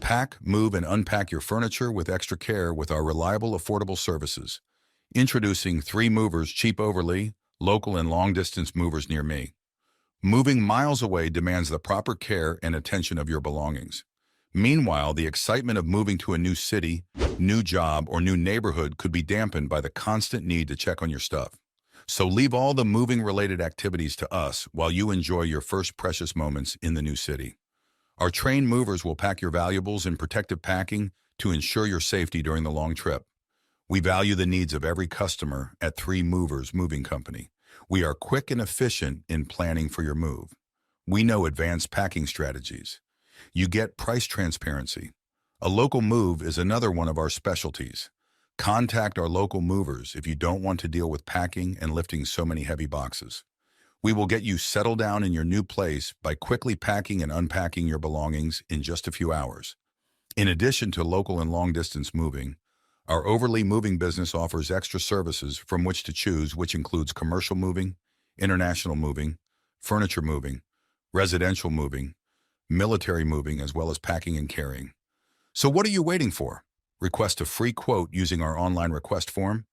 Pack, move, and unpack your furniture with extra care with our reliable, affordable services. Introducing 3 movers cheap Overlea, local and long-distance movers near me. Moving miles away demands the proper care and attention of your belongings. Meanwhile, the excitement of moving to a new city, new job, or new neighborhood could be dampened by the constant need to check on your stuff. So leave all the moving-related activities to us while you enjoy your first precious moments in the new city. Our trained movers will pack your valuables in protective packing to ensure your safety during the long trip. We value the needs of every customer at 3 Movers Moving Company. We are quick and efficient in planning for your move. We know advanced packing strategies. You get price transparency. A local move is another one of our specialties. Contact our local movers if you don't want to deal with packing and lifting so many heavy boxes. We will get you settled down in your new place by quickly packing and unpacking your belongings in just a few hours. In addition to local and long-distance moving, our Overlea moving business offers extra services from which to choose, which includes commercial moving, international moving, furniture moving, residential moving, military moving, as well as packing and carrying. So what are you waiting for? Request a free quote using our online request form